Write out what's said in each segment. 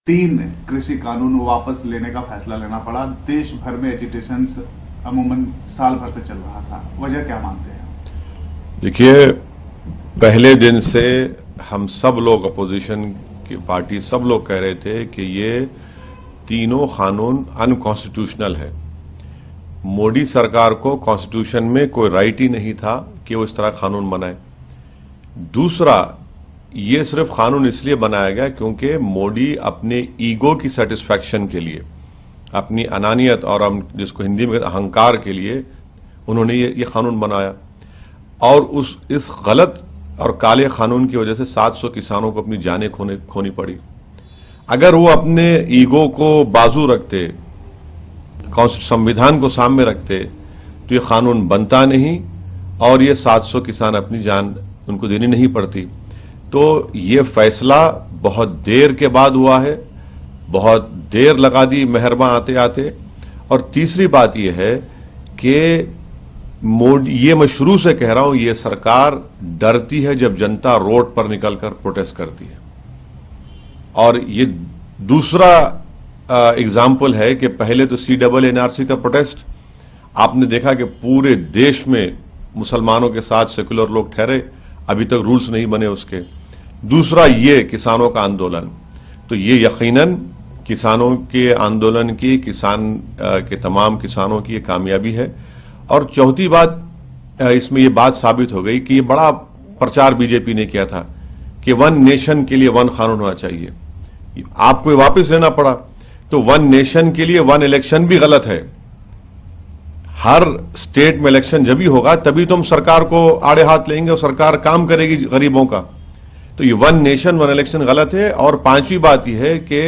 3 कृषि कानून वापस लेने का फैसला लेना पड़ा। देश भर में एजिटेशन अमूमन साल भर से चल रहा था, वजह क्या मानते हैं? देखिए, पहले दिन से हम सब लोग अपोजिशन की पार्टी सब लोग कह रहे थे कि ये तीनों कानून अनकॉन्स्टिट्यूशनल है। मोदी सरकार को कॉन्स्टिट्यूशन में कोई राइट ही नहीं था कि वो इस तरह कानून बनाए। दूसरा, ये सिर्फ कानून इसलिए बनाया गया क्योंकि मोदी अपने ईगो की सेटिस्फैक्शन के लिए, अपनी अनानियत और हम जिसको हिंदी में अहंकार के लिए उन्होंने ये कानून बनाया। और इस गलत और काले कानून की वजह से 700 किसानों को अपनी जानें खोनी पड़ी। अगर वो अपने ईगो को बाजू रखते, संविधान को सामने रखते, तो ये कानून बनता नहीं और ये 700 किसान अपनी जान उनको देनी नहीं पड़ती। तो ये फैसला बहुत देर के बाद हुआ है, बहुत देर लगा दी मेहरमा आते आते। और तीसरी बात यह है कि मोदी, ये मैं शुरू से कह रहा हूं, ये सरकार डरती है जब जनता रोड पर निकलकर प्रोटेस्ट करती है। और ये दूसरा एग्जाम्पल है कि पहले तो CAA का प्रोटेस्ट आपने देखा कि पूरे देश में मुसलमानों के साथ सेकुलर लोग ठहरे, अभी तक रूल्स नहीं बने उसके। दूसरा, ये किसानों का आंदोलन, तो ये यकीनन किसानों के आंदोलन की, किसान के तमाम किसानों की ये कामयाबी है। और चौथी बात, इसमें ये बात साबित हो गई कि ये बड़ा प्रचार बीजेपी ने किया था कि 1 नेशन के लिए 1 कानून होना चाहिए, आपको ये वापस लेना पड़ा। तो 1 नेशन के लिए 1 इलेक्शन भी गलत है। हर स्टेट में इलेक्शन जब भी होगा तभी तो हम सरकार को आड़े हाथ लेंगे और सरकार काम करेगी गरीबों का। तो ये 1 नेशन 1 इलेक्शन गलत है। और पांचवी बात यह है कि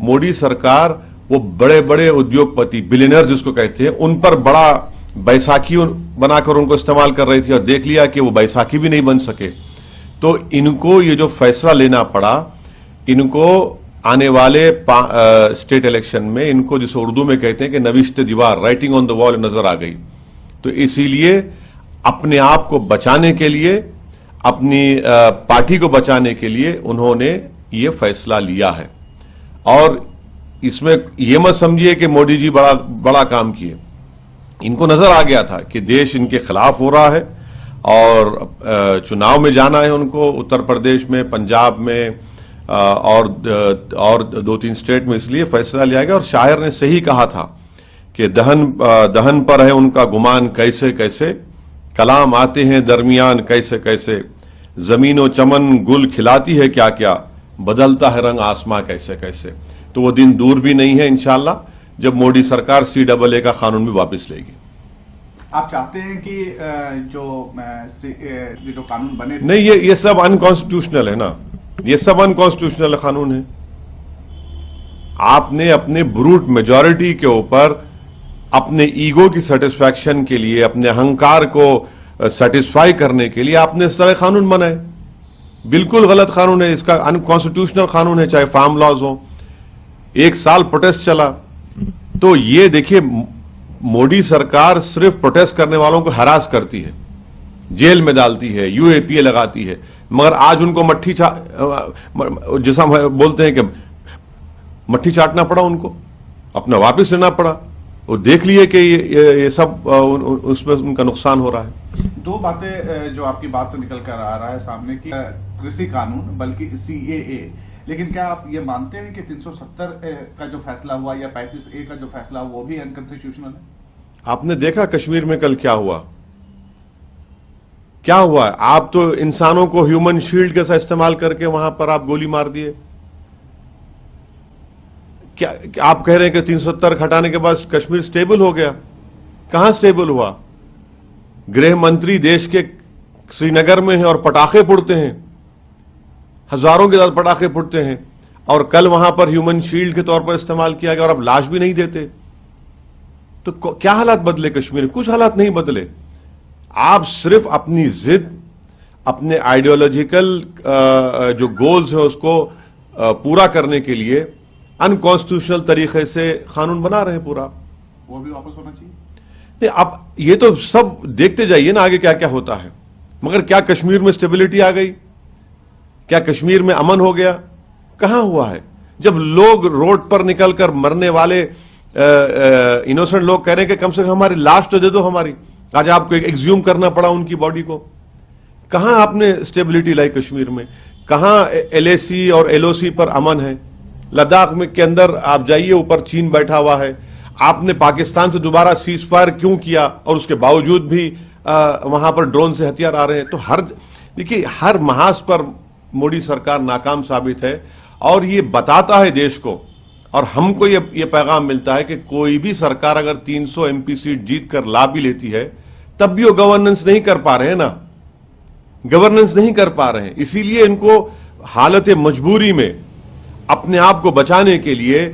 मोदी सरकार वो बड़े बड़े उद्योगपति, बिलियनर जिसको कहते हैं, उन पर बड़ा बैसाखी बनाकर उनको इस्तेमाल कर रही थी और देख लिया कि वो बैसाखी भी नहीं बन सके। तो इनको ये जो फैसला लेना पड़ा, इनको आने वाले स्टेट इलेक्शन में, इनको जिसे उर्दू में कहते हैं कि नविश्ते दीवार, राइटिंग ऑन द वॉल नजर आ गई। तो इसीलिए अपने आप को बचाने के लिए, अपनी पार्टी को बचाने के लिए उन्होंने ये फैसला लिया है। और इसमें यह मत समझिए कि मोदी जी बड़ा काम किए। इनको नजर आ गया था कि देश इनके खिलाफ हो रहा है और चुनाव में जाना है उनको, उत्तर प्रदेश में, पंजाब में और 2-3 स्टेट में, इसलिए फैसला लिया गया। और शायर ने सही कहा था कि दहन पर है उनका गुमान कैसे कैसे, कलाम आते हैं दरमियान कैसे कैसे, जमीनो चमन गुल खिलाती है क्या क्या, बदलता है रंग आसमां कैसे कैसे। तो वो दिन दूर भी नहीं है इंशाल्लाह जब मोदी सरकार CAA का कानून भी वापस लेगी। आप चाहते हैं कि जो कानून बने, नहीं, ये सब अनकॉन्स्टिट्यूशनल है ना, ये सब अनकॉन्स्टिट्यूशनल कानून है। आपने अपने ब्रूट मेजॉरिटी के ऊपर, अपने ईगो की सेटिस्फैक्शन के लिए, अपने अहंकार को सेटिस्फाई करने के लिए आपने इस तरह कानून बनाए। बिल्कुल गलत कानून है, इसका अनकॉन्स्टिट्यूशनल कानून है, चाहे फार्म लॉज हो। 1 साल प्रोटेस्ट चला। तो ये देखिए, मोदी सरकार सिर्फ प्रोटेस्ट करने वालों को हरास करती है, जेल में डालती है, UAPA लगाती है, मगर आज उनको जैसा हम बोलते हैं कि मट्ठी चाटना पड़ा, उनको अपना वापस लेना पड़ा। वो देख लिए कि ये सब उसमें उनका नुकसान हो रहा है। 2 बातें जो आपकी बात से निकल कर आ रहा है सामने की, कृषि कानून बल्कि CAA, लेकिन क्या आप ये मानते हैं कि 370 का जो फैसला हुआ या 35A का जो फैसला हुआ वो भी अनकॉन्स्टिट्यूशनल है? आपने देखा कश्मीर में कल क्या हुआ? क्या हुआ? आप तो इंसानों को ह्यूमन शील्ड के साथ इस्तेमाल करके वहां पर आप गोली मार दिए। क्या आप कह रहे हैं कि 370 हटाने के बाद कश्मीर स्टेबल हो गया? कहां स्टेबल हुआ? गृह मंत्री देश के श्रीनगर में है और पटाखे फुटते हैं, हजारों के साथ पटाखे फुटते हैं, और कल वहां पर ह्यूमन शील्ड के तौर पर इस्तेमाल किया गया और अब लाश भी नहीं देते। तो क्या हालात बदले कश्मीर में? कुछ हालात नहीं बदले। आप सिर्फ अपनी जिद, अपने आइडियोलॉजिकल जो गोल्स हैं उसको पूरा करने के लिए अनकॉन्स्टिट्यूशनल तरीके से कानून बना रहे हैं पूरा। वो भी वापस होना चाहिए। नहीं, आप ये तो सब देखते जाइए ना आगे क्या क्या होता है। मगर क्या कश्मीर में स्टेबिलिटी आ गई? क्या कश्मीर में अमन हो गया? कहां हुआ है? जब लोग रोड पर निकलकर मरने वाले इनोसेंट लोग कह रहे हैं कि कम से कम हमारी लाश तो दे दो हमारी, आज आपको एक्सह्यूम करना पड़ा उनकी बॉडी को। कहां आपने स्टेबिलिटी लाई कश्मीर में? कहां एलएसी और एलओसी पर अमन है? लद्दाख में के अंदर आप जाइए, ऊपर चीन बैठा हुआ है। आपने पाकिस्तान से दोबारा सीज फायर क्यों किया और उसके बावजूद भी वहां पर ड्रोन से हथियार आ रहे हैं? तो देखिए हर महाज पर मोदी सरकार नाकाम साबित है और ये बताता है देश को, और हमको ये पैगाम मिलता है कि कोई भी सरकार अगर 300 एमपी सीट जीत कर ला भी लेती है तब भी वो गवर्नेंस नहीं कर पा रहे हैं ना, गवर्नेंस नहीं कर पा रहे हैं। इसीलिए इनको हालत मजबूरी में अपने आप को बचाने के लिए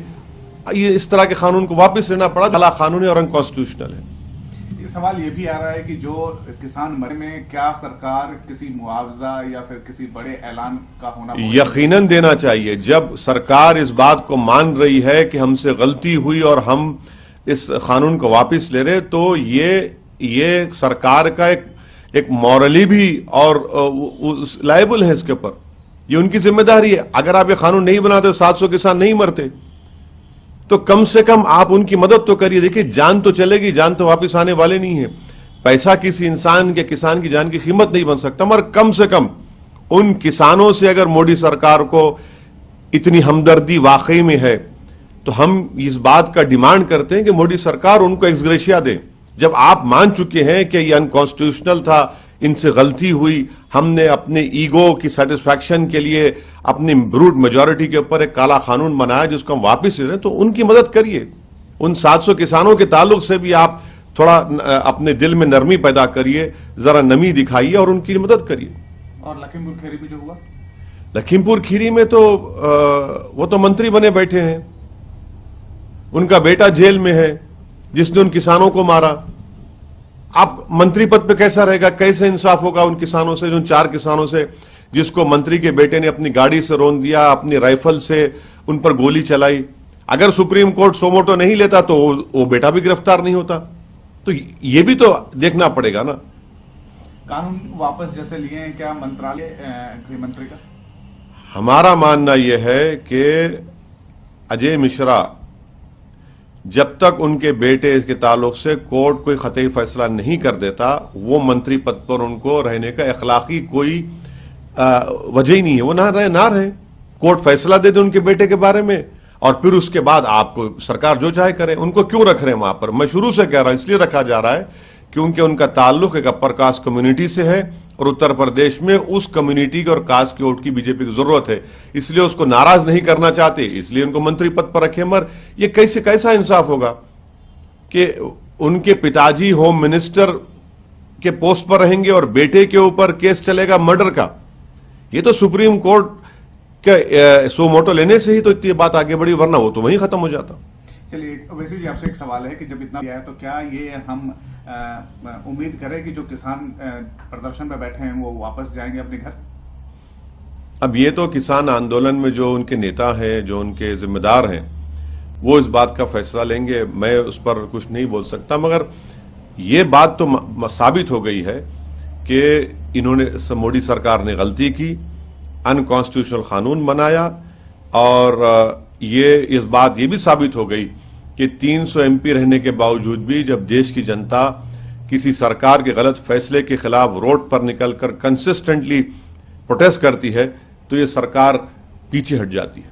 ये इस तरह के कानून को वापस लेना पड़ा, काला कानूनी और अनकॉन्स्टिट्यूशनल है। सवाल ये भी आ रहा है कि जो किसान मरे में क्या सरकार किसी मुआवजा या फिर किसी बड़े ऐलान का होना यकीनन देना चाहिए। जब सरकार इस बात को मान रही है कि हमसे गलती हुई और हम इस कानून को वापस ले रहे, तो ये सरकार का एक मॉरली भी और लायबल है इसके ऊपर, ये उनकी जिम्मेदारी है। अगर आप ये कानून नहीं बनाते 700 किसान नहीं मरते, तो कम से कम आप उनकी मदद तो करिए। देखिए जान तो चलेगी, जान तो वापस आने वाले नहीं है। पैसा किसी इंसान के किसान की जान की कीमत नहीं बन सकता, मगर कम से कम उन किसानों से अगर मोदी सरकार को इतनी हमदर्दी वाकई में है तो हम इस बात का डिमांड करते हैं कि मोदी सरकार उनको एक्सग्रेशिया दे। जब आप मान चुके हैं कि यह अनकॉन्स्टिट्यूशनल था, इनसे गलती हुई, हमने अपने ईगो की सेटिस्फैक्शन के लिए अपनी ब्रूट मेजॉरिटी के ऊपर एक काला कानून बनाया जिसको हम वापस ले रहे हैं, तो उनकी मदद करिए। उन 700 किसानों के ताल्लुक से भी आप थोड़ा अपने दिल में नरमी पैदा करिए, जरा नमी दिखाइए और उनकी मदद करिए। और लखीमपुर खीरी में जो हुआ, लखीमपुर खीरी में तो वो तो मंत्री बने बैठे हैं, उनका बेटा जेल में है जिसने उन किसानों को मारा। आप मंत्री पद पे कैसा रहेगा, कैसे इंसाफ होगा उन किसानों से, जो 4 किसानों से जिसको मंत्री के बेटे ने अपनी गाड़ी से रोन दिया, अपनी राइफल से उन पर गोली चलाई। अगर सुप्रीम कोर्ट सोमोटो नहीं लेता तो वो बेटा भी गिरफ्तार नहीं होता। तो ये भी तो देखना पड़ेगा ना। कानून वापस जैसे लिए हैं, क्या मंत्रालय गृह मंत्री का? हमारा मानना यह है कि अजय मिश्रा जब तक उनके बेटे के ताल्लुक से कोर्ट कोई खतई फैसला नहीं कर देता, वो मंत्री पद पर उनको रहने का अखलाकी कोई वजह ही नहीं है। वो ना रहे, कोर्ट फैसला दे दे उनके बेटे के बारे में और फिर उसके बाद आपको सरकार जो चाहे करे। उनको क्यों रख रहे हैं वहां पर? मैं शुरू से कह रहा हूं इसलिए रखा जा रहा है क्योंकि उनका ताल्लुक एक अपर कास्ट कम्युनिटी से है और उत्तर प्रदेश में उस कम्युनिटी और कास्ट के वोट की बीजेपी की जरूरत है, इसलिए उसको नाराज नहीं करना चाहते, इसलिए उनको मंत्री पद पर रखे। मगर ये कैसा इंसाफ होगा कि उनके पिताजी होम मिनिस्टर के पोस्ट पर रहेंगे और बेटे के ऊपर केस चलेगा मर्डर का? ये तो सुप्रीम कोर्ट के सोमोटो लेने से ही तो इतनी बात आगे बढ़ी, वरना वो तो वहीं खत्म हो जाता। चलिए वैसे जी आपसे एक सवाल है कि जब इतना किया है तो क्या ये हम उम्मीद करें कि जो किसान प्रदर्शन पे बैठे हैं वो वापस जाएंगे अपने घर? अब ये तो किसान आंदोलन में जो उनके नेता हैं, जो उनके जिम्मेदार हैं, वो इस बात का फैसला लेंगे। मैं उस पर कुछ नहीं बोल सकता, मगर ये बात तो साबित हो गई है कि मोदी सरकार ने गलती की, अनकॉन्स्टिट्यूशनल कानून बनाया और ये बात भी साबित हो गई कि 300 एमपी रहने के बावजूद भी जब देश की जनता किसी सरकार के गलत फैसले के खिलाफ रोड पर निकलकर कंसिस्टेंटली प्रोटेस्ट करती है तो ये सरकार पीछे हट जाती है।